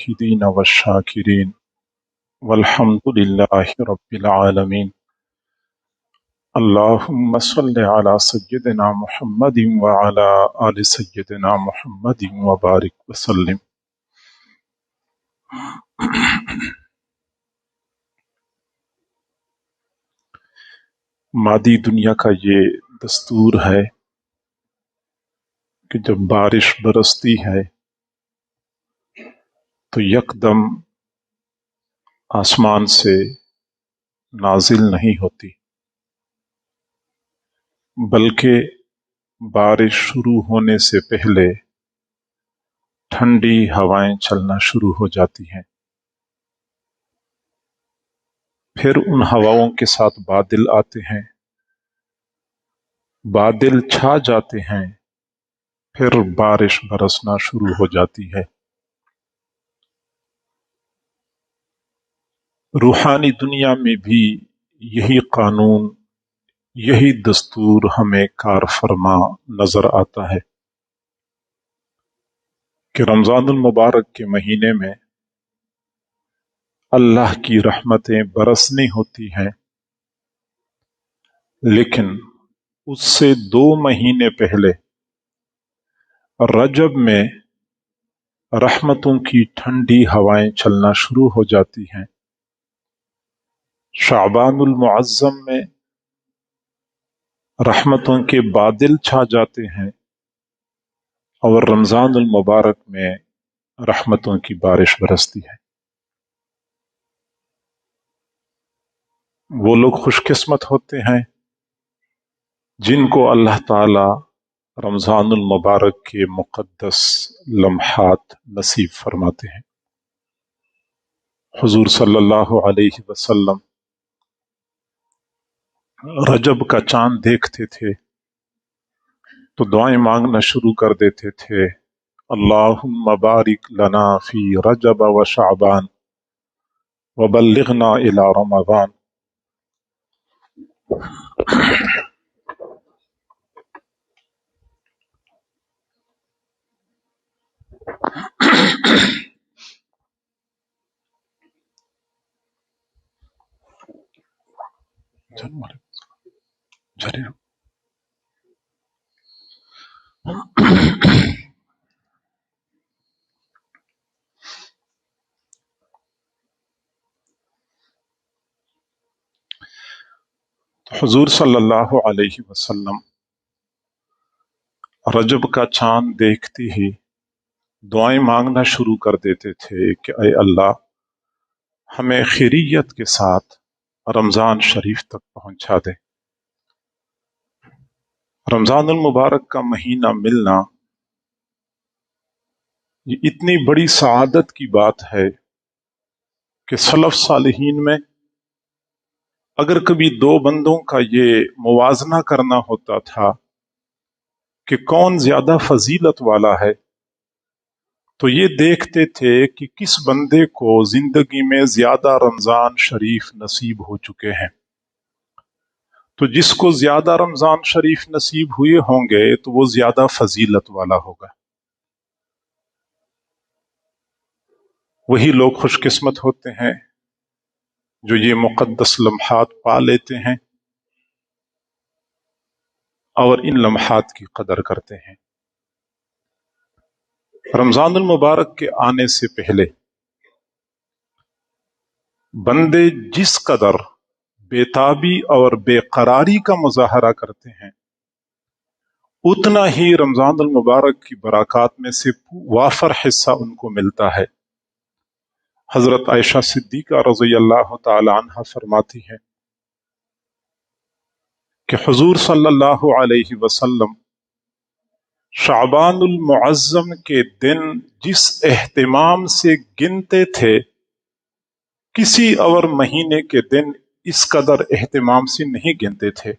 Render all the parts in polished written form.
الشاهدين والشاكرين والحمد لله رب العالمين. اللهم صل على سيدنا محمد وعلى آل سيدنا محمد وبارك وسلم. مادی دنیا کا یہ دستور ہے کہ جب بارش برستی ہے تو یکدم آسمان سے نازل نہیں ہوتی، بلکہ بارش شروع ہونے سے پہلے ٹھنڈی ہوائیں چلنا شروع ہو جاتی ہیں، پھر ان ہواؤں کے ساتھ بادل آتے ہیں، بادل چھا جاتے ہیں، پھر بارش برسنا شروع ہو جاتی ہے۔ روحانی دنیا میں بھی یہی قانون، یہی دستور ہمیں کار فرما نظر آتا ہے کہ رمضان المبارک کے مہینے میں اللہ کی رحمتیں برسنی ہوتی ہیں، لیکن اس سے 2 مہینے پہلے رجب میں رحمتوں کی ٹھنڈی ہوائیں چلنا شروع ہو جاتی ہیں، شعبان المعظم میں رحمتوں کے بادل چھا جاتے ہیں، اور رمضان المبارک میں رحمتوں کی بارش برستی ہے۔ وہ لوگ خوش قسمت ہوتے ہیں جن کو اللہ تعالی رمضان المبارک کے مقدس لمحات نصیب فرماتے ہیں۔ حضور صلی اللہ علیہ وسلم رجب کا چاند دیکھتے تھے تو دعائیں مانگنا شروع کر دیتے تھے، اللہم بارک لنا فی رجب و شعبان وبلغنا الی رمضان۔ حضور صلی اللہ علیہ وسلم رجب کا چاند دیکھتے ہی دعائیں مانگنا شروع کر دیتے تھے کہ اے اللہ، ہمیں خیریت کے ساتھ رمضان شریف تک پہنچا دے۔ رمضان المبارک کا مہینہ ملنا یہ اتنی بڑی سعادت کی بات ہے کہ سلف صالحین میں اگر کبھی 2 بندوں کا یہ موازنہ کرنا ہوتا تھا کہ کون زیادہ فضیلت والا ہے، تو یہ دیکھتے تھے کہ کس بندے کو زندگی میں زیادہ رمضان شریف نصیب ہو چکے ہیں۔ تو جس کو زیادہ رمضان شریف نصیب ہوئے ہوں گے تو وہ زیادہ فضیلت والا ہوگا، وہی لوگ خوش قسمت ہوتے ہیں جو یہ مقدس لمحات پا لیتے ہیں اور ان لمحات کی قدر کرتے ہیں۔ رمضان المبارک کے آنے سے پہلے بندے جس قدر بے تابی اور بے قراری کا مظاہرہ کرتے ہیں، اتنا ہی رمضان المبارک کی برکات میں سے وافر حصہ ان کو ملتا ہے۔ حضرت عائشہ صدیقہ رضی اللہ تعالی عنہ فرماتی ہیں کہ حضور صلی اللہ علیہ وسلم شعبان المعظم کے دن جس اہتمام سے گنتے تھے، کسی اور مہینے کے دن اس قدر اہتمام سے نہیں گنتے تھے،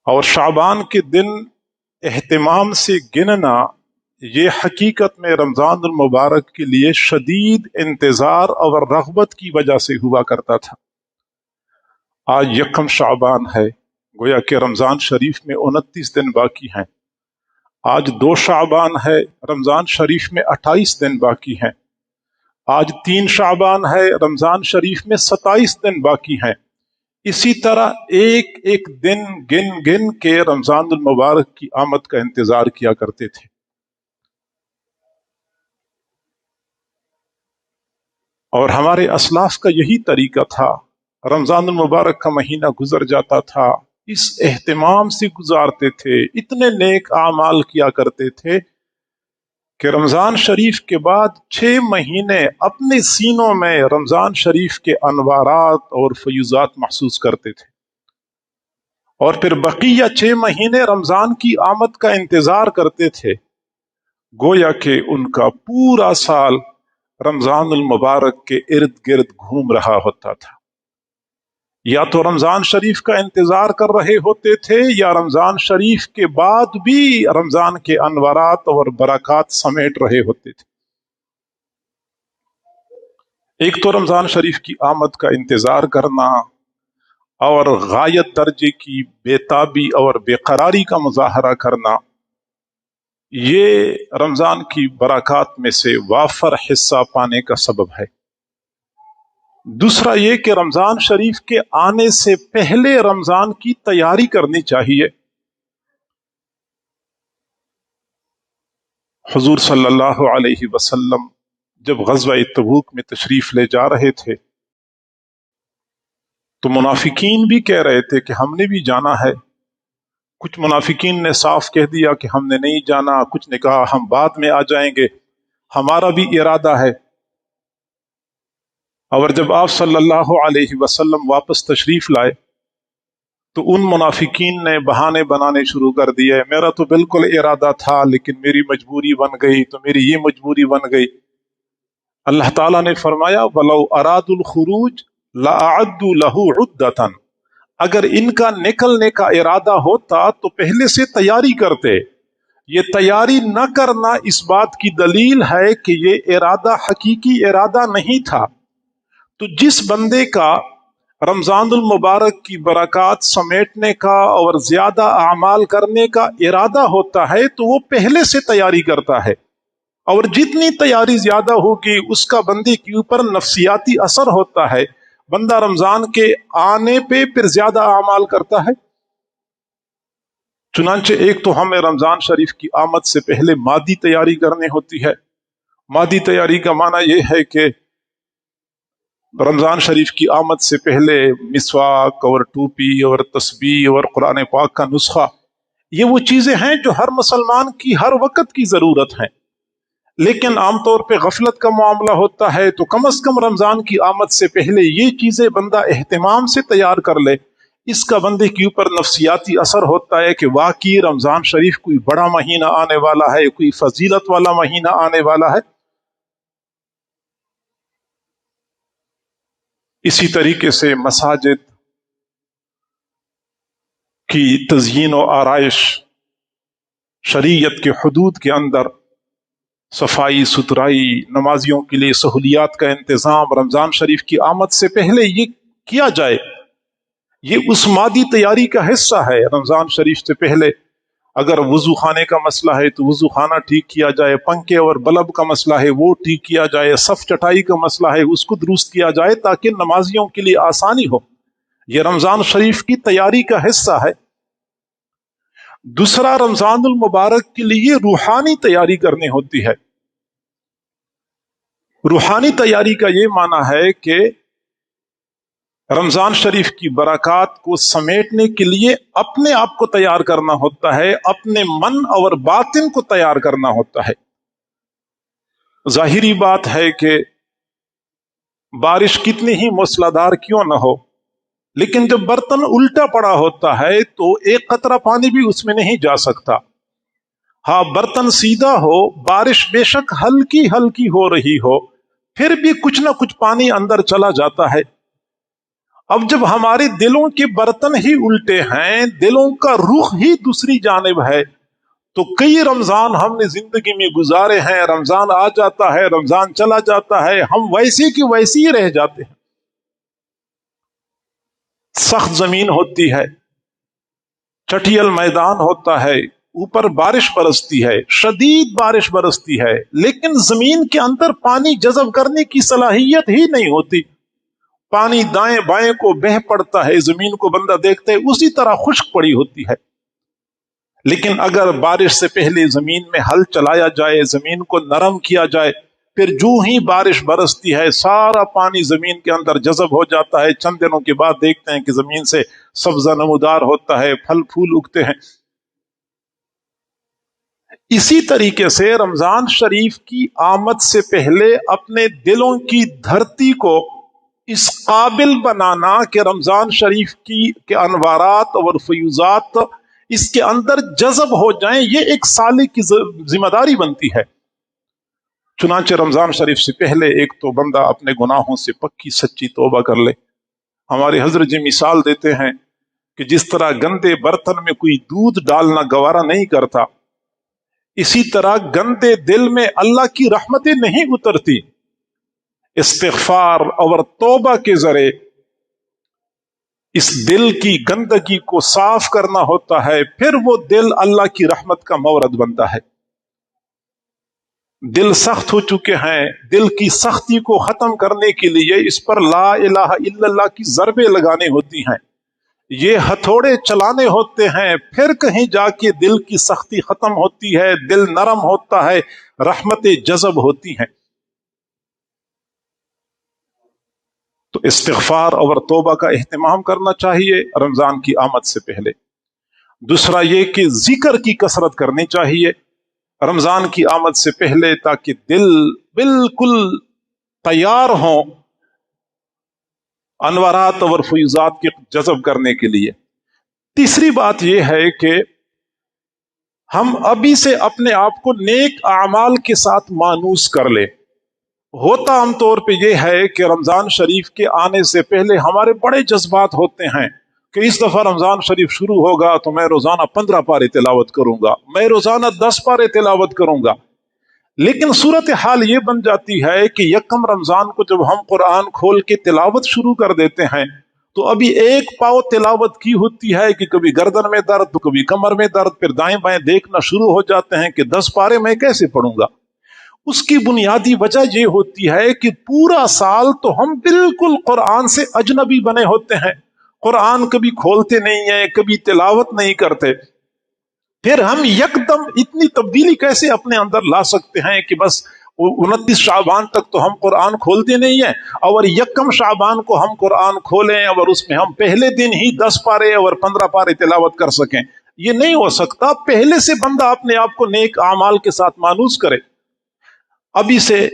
اور شعبان کے دن اہتمام سے گننا یہ حقیقت میں رمضان المبارک کے لیے شدید انتظار اور رغبت کی وجہ سے ہوا کرتا تھا۔ آج 1 شعبان ہے، گویا کہ رمضان شریف میں 29 دن باقی ہیں۔ آج 2 شعبان ہے، رمضان شریف میں 28 دن باقی ہیں۔ آج 3 شعبان ہے، رمضان شریف میں 27 دن باقی ہیں. اسی طرح ایک ایک دن گن گن کے رمضان المبارک کی آمد کا انتظار کیا کرتے تھے. اور ہمارے اسلاف کا یہی طریقہ تھا. رمضان المبارک کا مہینہ گزر جاتا تھا، اس اہتمام سے گزارتے تھے، اتنے نیک اعمال کیا کرتے تھے کہ رمضان شریف کے بعد 6 مہینے اپنے سینوں میں رمضان شریف کے انوارات اور فیوزات محسوس کرتے تھے، اور پھر بقیہ 6 مہینے رمضان کی آمد کا انتظار کرتے تھے، گویا کہ ان کا پورا سال رمضان المبارک کے ارد گرد گھوم رہا ہوتا تھا. یا تو رمضان شریف کا انتظار کر رہے ہوتے تھے، یا رمضان شریف کے بعد بھی رمضان کے انوارات اور برکات سمیٹ رہے ہوتے تھے. ایک تو رمضان شریف کی آمد کا انتظار کرنا اور غایت درجے کی بےتابی اور بے قراری کا مظاہرہ کرنا، یہ رمضان کی برکات میں سے وافر حصہ پانے کا سبب ہے. دوسرا یہ کہ رمضان شریف کے آنے سے پہلے رمضان کی تیاری کرنی چاہیے. حضور صلی اللہ علیہ وسلم جب غزوہ تبوک میں تشریف لے جا رہے تھے تو منافقین بھی کہہ رہے تھے کہ ہم نے بھی جانا ہے. کچھ منافقین نے صاف کہہ دیا کہ ہم نے نہیں جانا، کچھ نے کہا ہم بعد میں آ جائیں گے، ہمارا بھی ارادہ ہے. اور جب آپ صلی اللہ علیہ وسلم واپس تشریف لائے تو ان منافقین نے بہانے بنانے شروع کر دیے، میرا تو بالکل ارادہ تھا لیکن میری مجبوری بن گئی، تو میری یہ مجبوری بن گئی. اللہ تعالیٰ نے فرمایا وَلَوْ أَرَادُوا الْخُرُوجَ لَأَعَدُّوا لَهُ عُدَّةً، اگر ان کا نکلنے کا ارادہ ہوتا تو پہلے سے تیاری کرتے. یہ تیاری نہ کرنا اس بات کی دلیل ہے کہ یہ ارادہ حقیقی ارادہ نہیں تھا. تو جس بندے کا رمضان المبارک کی برکات سمیٹنے کا اور زیادہ اعمال کرنے کا ارادہ ہوتا ہے تو وہ پہلے سے تیاری کرتا ہے، اور جتنی تیاری زیادہ ہوگی اس کا بندے کے اوپر نفسیاتی اثر ہوتا ہے. بندہ رمضان کے آنے پہ پھر زیادہ اعمال کرتا ہے. چنانچہ ایک تو ہمیں رمضان شریف کی آمد سے پہلے مادی تیاری کرنی ہوتی ہے. مادی تیاری کا معنی یہ ہے کہ رمضان شریف کی آمد سے پہلے مسواک اور ٹوپی اور تسبیح اور قرآن پاک کا نسخہ، یہ وہ چیزیں ہیں جو ہر مسلمان کی ہر وقت کی ضرورت ہیں. لیکن عام طور پہ غفلت کا معاملہ ہوتا ہے، تو کم از کم رمضان کی آمد سے پہلے یہ چیزیں بندہ اہتمام سے تیار کر لے. اس کا بندے کے اوپر نفسیاتی اثر ہوتا ہے کہ واقعی رمضان شریف کوئی بڑا مہینہ آنے والا ہے، کوئی فضیلت والا مہینہ آنے والا ہے. اسی طریقے سے مساجد کی تزئین و آرائش، شریعت کے حدود کے اندر صفائی ستھرائی، نمازیوں کے لیے سہولیات کا انتظام رمضان شریف کی آمد سے پہلے یہ کیا جائے، یہ اس مادی تیاری کا حصہ ہے. رمضان شریف سے پہلے اگر وضو خانے کا مسئلہ ہے تو وضو خانہ ٹھیک کیا جائے، پنکھے اور بلب کا مسئلہ ہے وہ ٹھیک کیا جائے، صف چٹائی کا مسئلہ ہے اس کو درست کیا جائے تاکہ نمازیوں کے لیے آسانی ہو. یہ رمضان شریف کی تیاری کا حصہ ہے. دوسرا، رمضان المبارک کے لیے روحانی تیاری کرنی ہوتی ہے. روحانی تیاری کا یہ معنی ہے کہ رمضان شریف کی برکات کو سمیٹنے کے لیے اپنے آپ کو تیار کرنا ہوتا ہے، اپنے من اور باطن کو تیار کرنا ہوتا ہے. ظاہری بات ہے کہ بارش کتنی ہی موسلادھار کیوں نہ ہو، لیکن جب برتن الٹا پڑا ہوتا ہے تو ایک قطرہ پانی بھی اس میں نہیں جا سکتا. ہاں، برتن سیدھا ہو، بارش بے شک ہلکی ہلکی ہو رہی ہو، پھر بھی کچھ نہ کچھ پانی اندر چلا جاتا ہے. اب جب ہمارے دلوں کے برتن ہی الٹے ہیں، دلوں کا رخ ہی دوسری جانب ہے، تو کئی رمضان ہم نے زندگی میں گزارے ہیں، رمضان آ جاتا ہے، رمضان چلا جاتا ہے، ہم ویسے کی ویسی ہی رہ جاتے ہیں. سخت زمین ہوتی ہے، چٹیل میدان ہوتا ہے، اوپر بارش برستی ہے، شدید بارش برستی ہے، لیکن زمین کے اندر پانی جذب کرنے کی صلاحیت ہی نہیں ہوتی، پانی دائیں بائیں کو بہہ پڑتا ہے، زمین کو بندہ دیکھتا ہے اسی طرح خشک پڑی ہوتی ہے۔ لیکن اگر بارش سے پہلے زمین میں ہل چلایا جائے، زمین کو نرم کیا جائے، پھر جو ہی بارش برستی ہے سارا پانی زمین کے اندر جذب ہو جاتا ہے، چند دنوں کے بعد دیکھتے ہیں کہ زمین سے سبزہ نمودار ہوتا ہے، پھل پھول اگتے ہیں۔ اسی طریقے سے رمضان شریف کی آمد سے پہلے اپنے دلوں کی دھرتی کو اس قابل بنانا کہ رمضان شریف کے انوارات اور فیوزات اس کے اندر جذب ہو جائیں، یہ ایک سالے کی ذمہ داری بنتی ہے۔ چنانچہ رمضان شریف سے پہلے ایک تو بندہ اپنے گناہوں سے پکی سچی توبہ کر لے۔ ہمارے حضرت جی مثال دیتے ہیں کہ جس طرح گندے برتن میں کوئی دودھ ڈالنا گوارا نہیں کرتا، اسی طرح گندے دل میں اللہ کی رحمتیں نہیں اترتی۔ استغفار اور توبہ کے ذریعے اس دل کی گندگی کو صاف کرنا ہوتا ہے، پھر وہ دل اللہ کی رحمت کا مورد بنتا ہے۔ دل سخت ہو چکے ہیں، دل کی سختی کو ختم کرنے کے لیے اس پر لا الہ الا اللہ کی ضربیں لگانے ہوتی ہیں، یہ ہتھوڑے چلانے ہوتے ہیں، پھر کہیں جا کے دل کی سختی ختم ہوتی ہے، دل نرم ہوتا ہے، رحمتیں جذب ہوتی ہیں۔ تو استغفار اور توبہ کا اہتمام کرنا چاہیے رمضان کی آمد سے پہلے۔ دوسرا یہ کہ ذکر کی کثرت کرنی چاہیے رمضان کی آمد سے پہلے، تاکہ دل بالکل تیار ہوں انوارات اور فیوزات کے جذب کرنے کے لیے۔ تیسری بات یہ ہے کہ ہم ابھی سے اپنے آپ کو نیک اعمال کے ساتھ مانوس کر لیں۔ ہوتا عام طور پہ یہ ہے کہ رمضان شریف کے آنے سے پہلے ہمارے بڑے جذبات ہوتے ہیں کہ اس دفعہ رمضان شریف شروع ہوگا تو میں روزانہ 15 پارے تلاوت کروں گا، میں روزانہ 10 پارے تلاوت کروں گا۔ لیکن صورتحال یہ بن جاتی ہے کہ یکم رمضان کو جب ہم قرآن کھول کے تلاوت شروع کر دیتے ہیں تو ابھی ایک پاؤ تلاوت کی ہوتی ہے کہ کبھی گردن میں درد تو کبھی کمر میں درد، پھر دائیں بائیں دیکھنا شروع ہو جاتے ہیں کہ 10 پارے میں کیسے پڑھوں گا۔ اس کی بنیادی وجہ یہ ہوتی ہے کہ پورا سال تو ہم بالکل قرآن سے اجنبی بنے ہوتے ہیں، قرآن کبھی کھولتے نہیں ہیں، کبھی تلاوت نہیں کرتے، پھر ہم یکدم اتنی تبدیلی کیسے اپنے اندر لا سکتے ہیں کہ بس 29 شعبان تک تو ہم قرآن کھولتے نہیں ہیں اور یکم شعبان کو ہم قرآن کھولیں اور اس میں ہم پہلے دن ہی 10 پارے اور 15 پارے تلاوت کر سکیں؟ یہ نہیں ہو سکتا۔ پہلے سے بندہ اپنے آپ کو نیک اعمال کے ساتھ مانوس کرے۔ ابھی سے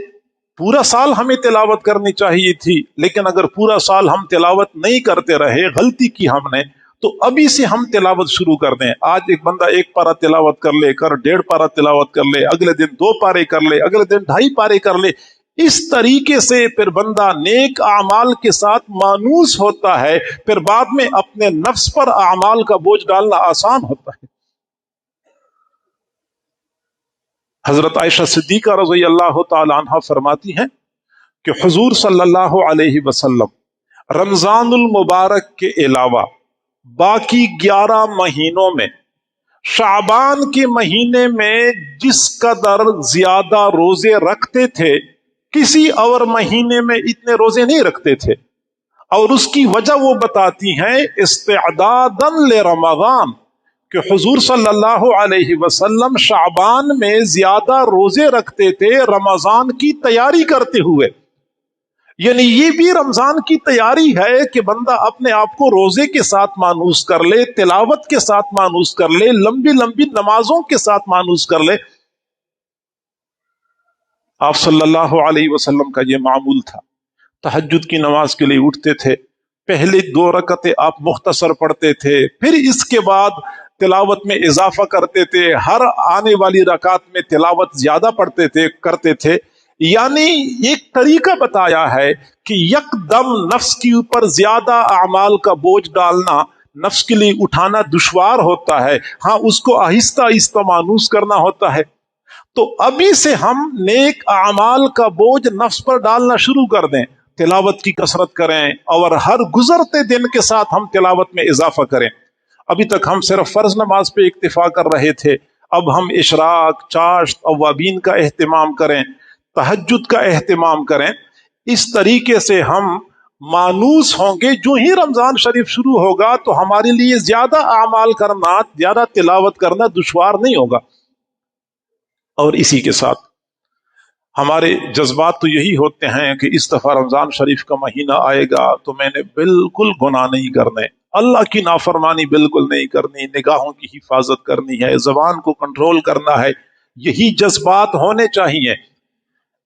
پورا سال ہمیں تلاوت کرنی چاہیے تھی، لیکن اگر پورا سال ہم تلاوت نہیں کرتے رہے، غلطی کی ہم نے، تو ابھی سے ہم تلاوت شروع کر دیں۔ آج ایک بندہ 1 پارہ تلاوت کر لے، 1.5 پارہ تلاوت کر لے، اگلے دن 2 پارے کر لے، اگلے دن 2.5 پارے کر لے۔ اس طریقے سے پھر بندہ نیک اعمال کے ساتھ مانوس ہوتا ہے، پھر بعد میں اپنے نفس پر اعمال کا بوجھ ڈالنا آسان ہوتا ہے۔ حضرت عائشہ صدیقہ رضی اللہ تعالی عنہ فرماتی ہیں کہ حضور صلی اللہ علیہ وسلم رمضان المبارک کے علاوہ باقی 11 مہینوں میں شعبان کے مہینے میں جس قدر زیادہ روزے رکھتے تھے، کسی اور مہینے میں اتنے روزے نہیں رکھتے تھے، اور اس کی وجہ وہ بتاتی ہیں استعدادا لرمضان، کہ حضور صلی اللہ علیہ وسلم شعبان میں زیادہ روزے رکھتے تھے رمضان کی تیاری کرتے ہوئے۔ یعنی یہ بھی رمضان کی تیاری ہے کہ بندہ اپنے آپ کو روزے کے ساتھ مانوس کر لے، تلاوت کے ساتھ مانوس کر لے، لمبی لمبی نمازوں کے ساتھ مانوس کر لے۔ آپ صلی اللہ علیہ وسلم کا یہ معمول تھا، تہجد کی نماز کے لیے اٹھتے تھے، پہلے 2 رکعتیں آپ مختصر پڑھتے تھے، پھر اس کے بعد تلاوت میں اضافہ کرتے تھے، ہر آنے والی رکعت میں تلاوت زیادہ پڑھتے تھے کرتے تھے۔ یعنی ایک طریقہ بتایا ہے کہ یک دم نفس کے اوپر زیادہ اعمال کا بوجھ ڈالنا نفس کے لیے اٹھانا دشوار ہوتا ہے، ہاں اس کو آہستہ آہستہ مانوس کرنا ہوتا ہے۔ تو ابھی سے ہم نیک اعمال کا بوجھ نفس پر ڈالنا شروع کر دیں، تلاوت کی کثرت کریں اور ہر گزرتے دن کے ساتھ ہم تلاوت میں اضافہ کریں۔ ابھی تک ہم صرف فرض نماز پہ اکتفا کر رہے تھے، اب ہم اشراق، چاشت، اوابین کا اہتمام کریں، تہجد کا اہتمام کریں، اس طریقے سے ہم مانوس ہوں گے. جو ہی رمضان شریف شروع ہوگا تو ہمارے لیے زیادہ اعمال کرنا، زیادہ تلاوت کرنا دشوار نہیں ہوگا. اور اسی کے ساتھ ہمارے جذبات تو یہی ہوتے ہیں کہ اس دفعہ رمضان شریف کا مہینہ آئے گا تو میں نے بالکل گناہ نہیں کرنے، اللہ کی نافرمانی بالکل نہیں کرنی، نگاہوں کی حفاظت کرنی ہے، زبان کو کنٹرول کرنا ہے. یہی جذبات ہونے چاہیے.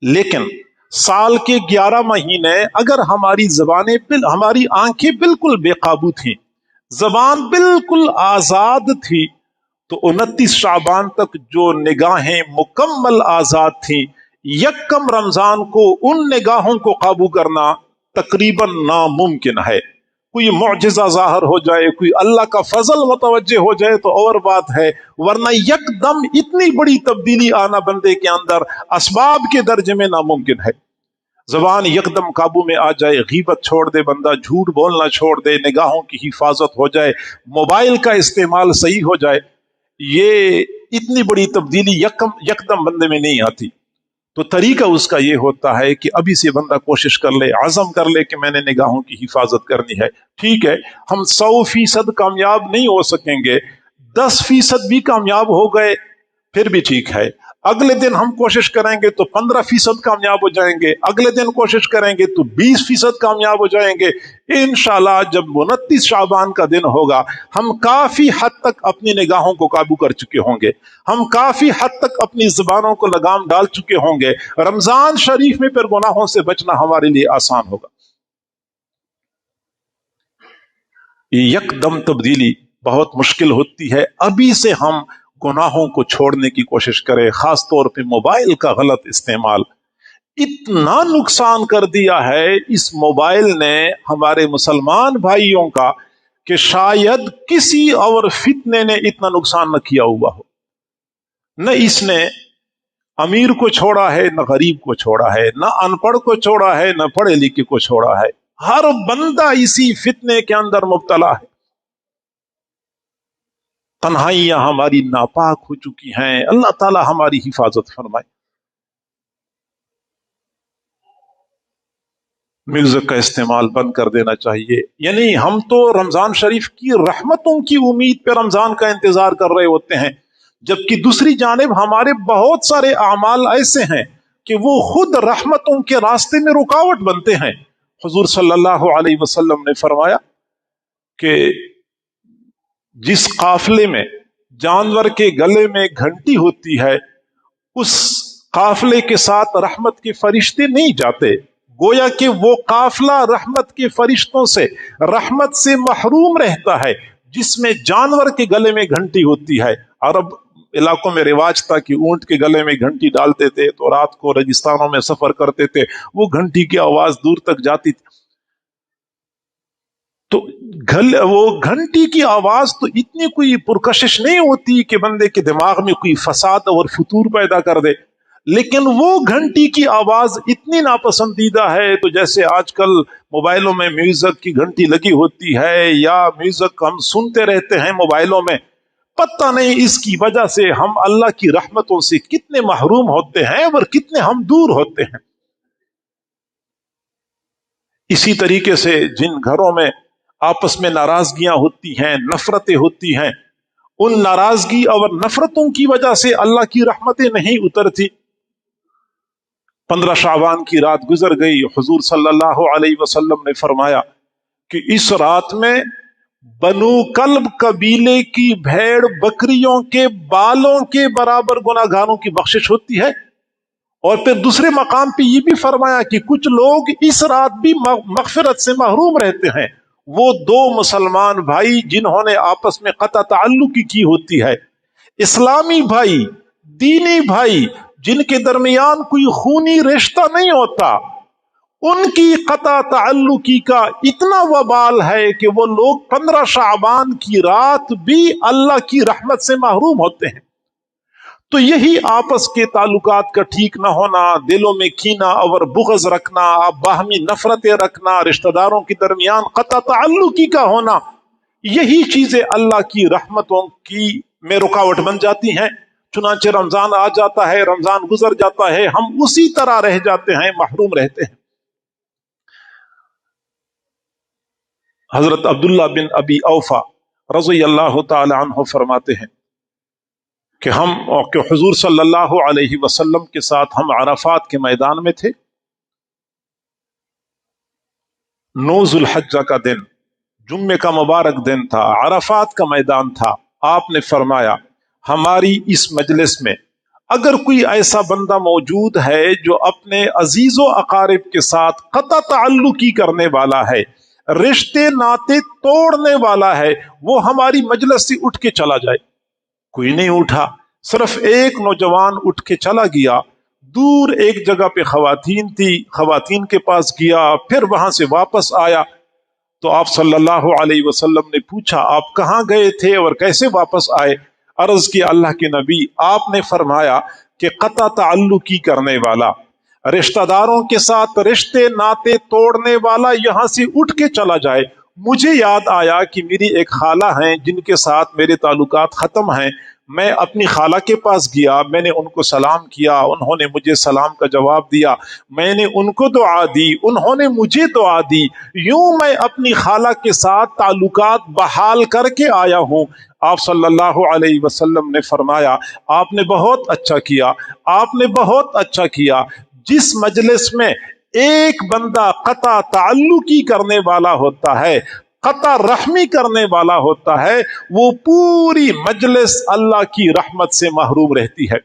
لیکن سال کے 11 مہینے اگر ہماری زبانیں ہماری آنکھیں بالکل بے قابو تھیں، زبان بالکل آزاد تھی، تو 29 شعبان تک جو نگاہیں مکمل آزاد تھیں، یکم رمضان کو ان نگاہوں کو قابو کرنا تقریباً ناممکن ہے. کوئی معجزہ ظاہر ہو جائے، کوئی اللہ کا فضل متوجہ ہو جائے تو اور بات ہے، ورنہ یک دم اتنی بڑی تبدیلی آنا بندے کے اندر اسباب کے درجے میں ناممکن ہے. زبان یکدم قابو میں آ جائے، غیبت چھوڑ دے بندہ، جھوٹ بولنا چھوڑ دے، نگاہوں کی حفاظت ہو جائے، موبائل کا استعمال صحیح ہو جائے، یہ اتنی بڑی تبدیلی یکدم بندے میں نہیں آتی. تو طریقہ اس کا یہ ہوتا ہے کہ ابھی سے بندہ کوشش کر لے، عزم کر لے کہ میں نے نگاہوں کی حفاظت کرنی ہے. ٹھیک ہے، ہم 100% کامیاب نہیں ہو سکیں گے، 10% بھی کامیاب ہو گئے پھر بھی ٹھیک ہے. اگلے دن ہم کوشش کریں گے تو 15% کامیاب ہو جائیں گے، اگلے دن کوشش کریں گے تو 20% کامیاب ہو جائیں گے. انشاءاللہ جب 29 شعبان کا دن ہوگا ہم کافی حد تک اپنی نگاہوں کو قابو کر چکے ہوں گے، ہم کافی حد تک اپنی زبانوں کو لگام ڈال چکے ہوں گے. رمضان شریف میں پھر گناہوں سے بچنا ہمارے لیے آسان ہوگا. یک دم تبدیلی بہت مشکل ہوتی ہے. ابھی سے ہم گناہوں کو چھوڑنے کی کوشش کریں. خاص طور پہ موبائل کا غلط استعمال اتنا نقصان کر دیا ہے اس موبائل نے ہمارے مسلمان بھائیوں کا کہ شاید کسی اور فتنے نے اتنا نقصان نہ کیا ہوا ہو. نہ اس نے امیر کو چھوڑا ہے، نہ غریب کو چھوڑا ہے، نہ ان پڑھ کو چھوڑا ہے، نہ پڑھے لکھے کو چھوڑا ہے. ہر بندہ اسی فتنے کے اندر مبتلا ہے. تنہائیاں ہماری ناپاک ہو چکی ہیں. اللہ تعالی ہماری حفاظت فرمائے. میوزک کا استعمال بند کر دینا چاہیے. یعنی ہم تو رمضان شریف کی رحمتوں کی امید پہ رمضان کا انتظار کر رہے ہوتے ہیں، جبکہ دوسری جانب ہمارے بہت سارے اعمال ایسے ہیں کہ وہ خود رحمتوں کے راستے میں رکاوٹ بنتے ہیں. حضور صلی اللہ علیہ وسلم نے فرمایا کہ جس قافلے میں جانور کے گلے میں گھنٹی ہوتی ہے اس قافلے کے ساتھ رحمت کے فرشتے نہیں جاتے. گویا کہ وہ قافلہ رحمت کے فرشتوں سے، رحمت سے محروم رہتا ہے. جس میں جانور کے گلے میں گھنٹی ہوتی ہے، عرب علاقوں میں رواج تھا کہ اونٹ کے گلے میں گھنٹی ڈالتے تھے تو رات کو ریگستانوں میں سفر کرتے تھے، وہ گھنٹی کی آواز دور تک جاتی تھی. تو وہ گھنٹی کی آواز تو اتنی کوئی پرکشش نہیں ہوتی کہ بندے کے دماغ میں کوئی فساد اور فتور پیدا کر دے، لیکن وہ گھنٹی کی آواز اتنی ناپسندیدہ ہے. تو جیسے آج کل موبائلوں میں میوزک کی گھنٹی لگی ہوتی ہے یا میوزک ہم سنتے رہتے ہیں موبائلوں میں، پتہ نہیں اس کی وجہ سے ہم اللہ کی رحمتوں سے کتنے محروم ہوتے ہیں اور کتنے ہم دور ہوتے ہیں. اسی طریقے سے جن گھروں میں آپس میں ناراضگیاں ہوتی ہیں، نفرتیں ہوتی ہیں، ان ناراضگی اور نفرتوں کی وجہ سے اللہ کی رحمتیں نہیں اترتی. 15 شعبان کی رات گزر گئی. حضور صلی اللہ علیہ وسلم نے فرمایا کہ اس رات میں بنو کلب قبیلے کی بھیڑ بکریوں کے بالوں کے برابر گناہگاروں کی بخشش ہوتی ہے. اور پھر دوسرے مقام پہ یہ بھی فرمایا کہ کچھ لوگ اس رات بھی مغفرت سے محروم رہتے ہیں. وہ 2 مسلمان بھائی جنہوں نے آپس میں قطع تعلق کی ہوتی ہے، اسلامی بھائی، دینی بھائی، جن کے درمیان کوئی خونی رشتہ نہیں ہوتا، ان کی قطع تعلقی کا اتنا وبال ہے کہ وہ لوگ 15 شعبان کی رات بھی اللہ کی رحمت سے محروم ہوتے ہیں. تو یہی آپس کے تعلقات کا ٹھیک نہ ہونا، دلوں میں کینہ اور بغض رکھنا، باہمی نفرتیں رکھنا، رشتہ داروں کے درمیان قطع تعلقی کا ہونا، یہی چیزیں اللہ کی رحمتوں کی میں رکاوٹ بن جاتی ہیں. چنانچہ رمضان آ جاتا ہے، رمضان گزر جاتا ہے، ہم اسی طرح رہ جاتے ہیں، محروم رہتے ہیں۔ حضرت عبداللہ بن ابی اوفا رضی اللہ تعالی عنہ فرماتے ہیں کہ حضور صلی اللہ علیہ وسلم کے ساتھ ہم عرفات کے میدان میں تھے۔ 9 ذو الحجہ کا دن، جمعے کا مبارک دن تھا، عرفات کا میدان تھا۔ آپ نے فرمایا ہماری اس مجلس میں اگر کوئی ایسا بندہ موجود ہے جو اپنے عزیز و اقارب کے ساتھ قطع تعلقی کرنے والا ہے، رشتے ناطے توڑنے والا ہے، وہ ہماری مجلس سے اٹھ کے چلا جائے۔ کوئی نہیں اٹھا، صرف ایک نوجوان اٹھ کے چلا گیا۔ دور ایک جگہ پہ خواتین تھی، خواتین کے پاس گیا، پھر وہاں سے واپس آیا تو آپ صلی اللہ علیہ وسلم نے پوچھا آپ کہاں گئے تھے اور کیسے واپس آئے؟ عرض کی اللہ کے نبی، آپ نے فرمایا کہ قطع تعلقی کرنے والا، رشتہ داروں کے ساتھ رشتے ناطے توڑنے والا یہاں سے اٹھ کے چلا جائے۔ مجھے یاد آیا کہ میری ایک خالہ ہیں جن کے ساتھ میرے تعلقات ختم ہیں، میں اپنی خالہ کے پاس گیا، میں نے ان کو سلام کیا، انہوں نے مجھے سلام کا جواب دیا، میں نے ان کو دعا دی، انہوں نے مجھے دعا دی، یوں میں اپنی خالہ کے ساتھ تعلقات بحال کر کے آیا ہوں۔ آپ صلی اللہ علیہ وسلم نے فرمایا آپ نے بہت اچھا کیا، آپ نے بہت اچھا کیا۔ جس مجلس میں ایک بندہ قطع تعلقی کرنے والا ہوتا ہے، قطع رحمی کرنے والا ہوتا ہے، وہ پوری مجلس اللہ کی رحمت سے محروم رہتی ہے۔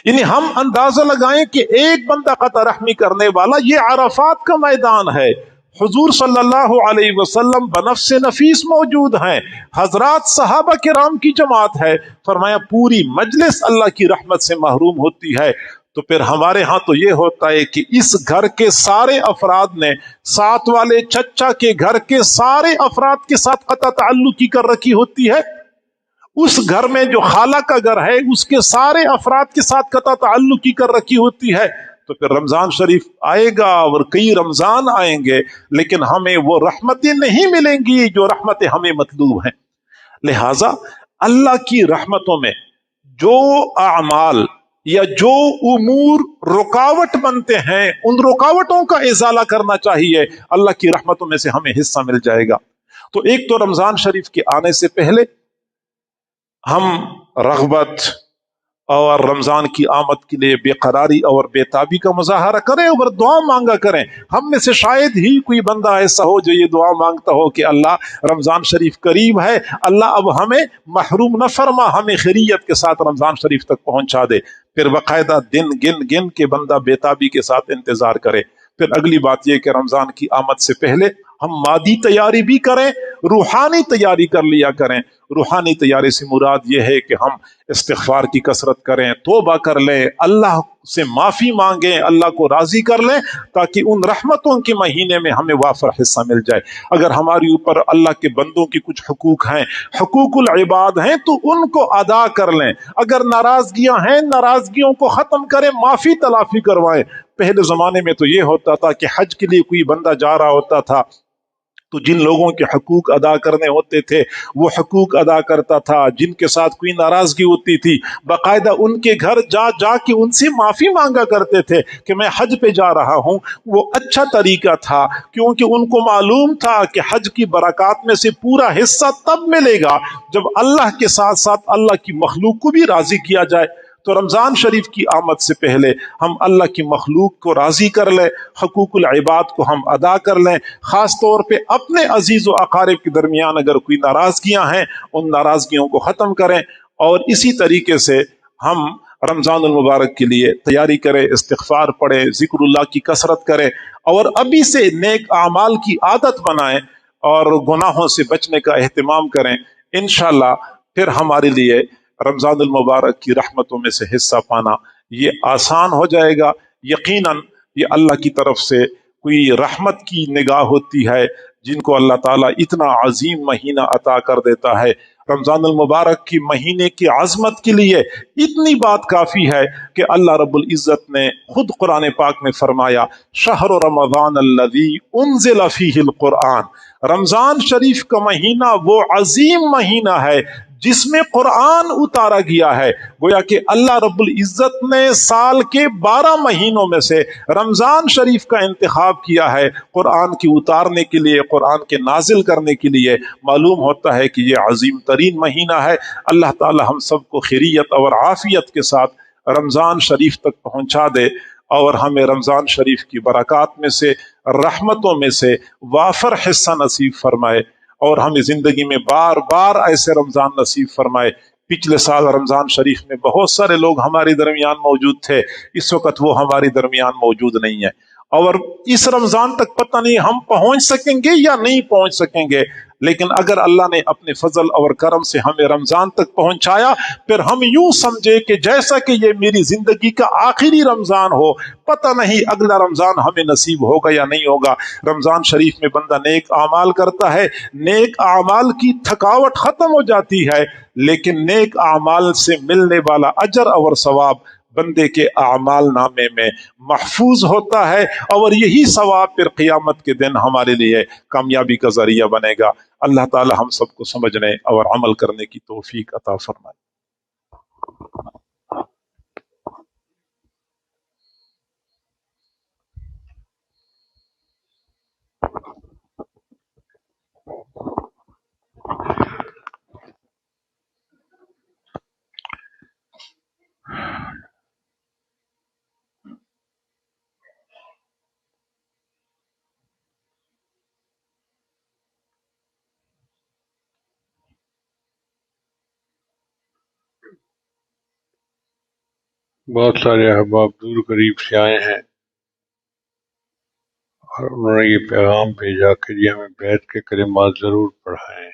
یعنی ہم اندازہ لگائیں کہ ایک بندہ قطع رحمی کرنے والا، یہ عرفات کا میدان ہے، حضور صلی اللہ علیہ وسلم بنفس نفیس موجود ہیں، حضرات صحابہ کرام کی جماعت ہے، فرمایا پوری مجلس اللہ کی رحمت سے محروم ہوتی ہے۔ تو پھر ہمارے ہاں تو یہ ہوتا ہے کہ اس گھر کے سارے افراد نے ساتھ والے چچا کے گھر کے سارے افراد کے ساتھ قطع تعلقی کر رکھی ہوتی ہے، اس گھر میں جو خالہ کا گھر ہے اس کے سارے افراد کے ساتھ قطع تعلقی کر رکھی ہوتی ہے۔ تو پھر رمضان شریف آئے گا اور کئی رمضان آئیں گے، لیکن ہمیں وہ رحمتیں نہیں ملیں گی جو رحمتیں ہمیں مطلوب ہیں۔ لہذا اللہ کی رحمتوں میں جو اعمال یا جو امور رکاوٹ بنتے ہیں، ان رکاوٹوں کا ازالہ کرنا چاہیے، اللہ کی رحمتوں میں سے ہمیں حصہ مل جائے گا۔ تو ایک تو رمضان شریف کے آنے سے پہلے ہم رغبت اور رمضان کی آمد کے لیے بے قراری اور بے تابی کا مظاہرہ کریں اور دعا مانگا کریں۔ ہم میں سے شاید ہی کوئی بندہ ایسا ہو جو یہ دعا مانگتا ہو کہ اللہ رمضان شریف قریب ہے، اللہ اب ہمیں محروم نہ فرما، ہمیں خیریت کے ساتھ رمضان شریف تک پہنچا دے۔ پھر باقاعدہ دن گن گن کے بندہ بے تابی کے ساتھ انتظار کرے۔ پھر اگلی بات یہ کہ رمضان کی آمد سے پہلے ہم مادی تیاری بھی کریں، روحانی تیاری کر لیا کریں۔ روحانی تیاری سے مراد یہ ہے کہ ہم استغفار کی کثرت کریں، توبہ کر لیں، اللہ سے معافی مانگیں، اللہ کو راضی کر لیں، تاکہ ان رحمتوں کے مہینے میں ہمیں وافر حصہ مل جائے۔ اگر ہماری اوپر اللہ کے بندوں کی کچھ حقوق ہیں، حقوق العباد ہیں، تو ان کو ادا کر لیں۔ اگر ناراضگیاں ہیں، ناراضگیوں کو ختم کریں، معافی تلافی کروائیں۔ پہلے زمانے میں تو یہ ہوتا تھا کہ حج کے لیے کوئی بندہ جا رہا ہوتا تھا تو جن لوگوں کے حقوق ادا کرنے ہوتے تھے وہ حقوق ادا کرتا تھا، جن کے ساتھ کوئی ناراضگی ہوتی تھی باقاعدہ ان کے گھر جا جا کے ان سے معافی مانگا کرتے تھے کہ میں حج پہ جا رہا ہوں۔ وہ اچھا طریقہ تھا، کیونکہ ان کو معلوم تھا کہ حج کی برکات میں سے پورا حصہ تب ملے گا جب اللہ کے ساتھ ساتھ اللہ کی مخلوق کو بھی راضی کیا جائے۔ تو رمضان شریف کی آمد سے پہلے ہم اللہ کی مخلوق کو راضی کر لیں، حقوق العباد کو ہم ادا کر لیں، خاص طور پہ اپنے عزیز و اقارب کے درمیان اگر کوئی ناراضگیاں ہیں ان ناراضگیوں کو ختم کریں، اور اسی طریقے سے ہم رمضان المبارک کے لیے تیاری کریں، استغفار پڑھیں، ذکر اللہ کی کثرت کریں، اور ابھی سے نیک اعمال کی عادت بنائیں اور گناہوں سے بچنے کا اہتمام کریں۔ انشاءاللہ پھر ہمارے لیے رمضان المبارک کی رحمتوں میں سے حصہ پانا یہ آسان ہو جائے گا۔ یقیناً یہ اللہ کی طرف سے کوئی رحمت کی نگاہ ہوتی ہے جن کو اللہ تعالیٰ اتنا عظیم مہینہ عطا کر دیتا ہے۔ رمضان المبارک کی مہینے کی عظمت کے لیے اتنی بات کافی ہے کہ اللہ رب العزت نے خود قرآن پاک میں فرمایا شہر رمضان الذی انزل فیہ القرآن، رمضان شریف کا مہینہ وہ عظیم مہینہ ہے جس میں قرآن اتارا گیا ہے. گویا کہ اللہ رب العزت نے سال کے 12 مہینوں میں سے رمضان شریف کا انتخاب کیا ہے قرآن کی اتارنے کے لیے، قرآن کے نازل کرنے کے لیے. معلوم ہوتا ہے کہ یہ عظیم ترین مہینہ ہے. اللہ تعالی ہم سب کو خیریت اور عافیت کے ساتھ رمضان شریف تک پہنچا دے، اور ہمیں رمضان شریف کی برکات میں سے، رحمتوں میں سے وافر حصہ نصیب فرمائے، اور ہمیں زندگی میں بار بار ایسے رمضان نصیب فرمائے. پچھلے سال رمضان شریف میں بہت سارے لوگ ہمارے درمیان موجود تھے، اس وقت وہ ہمارے درمیان موجود نہیں ہے، اور اس رمضان تک پتہ نہیں ہم پہنچ سکیں گے یا نہیں پہنچ سکیں گے. لیکن اگر اللہ نے اپنے فضل اور کرم سے ہمیں رمضان تک پہنچایا، پھر ہم یوں سمجھے کہ جیسا کہ یہ میری زندگی کا آخری رمضان ہو، پتہ نہیں اگلا رمضان ہمیں نصیب ہوگا یا نہیں ہوگا. رمضان شریف میں بندہ نیک اعمال کرتا ہے، نیک اعمال کی تھکاوٹ ختم ہو جاتی ہے، لیکن نیک اعمال سے ملنے والا اجر اور ثواب بندے کے اعمال نامے میں محفوظ ہوتا ہے، اور یہی ثواب پھر قیامت کے دن ہمارے لیے کامیابی کا ذریعہ بنے گا. اللہ تعالی ہم سب کو سمجھنے اور عمل کرنے کی توفیق عطا فرمائے. بہت سارے احباب دور قریب سے آئے ہیں اور انہوں نے یہ پیغام بھیجا کہ جی ہمیں بیت کے کلمات ضرور پڑھائیں.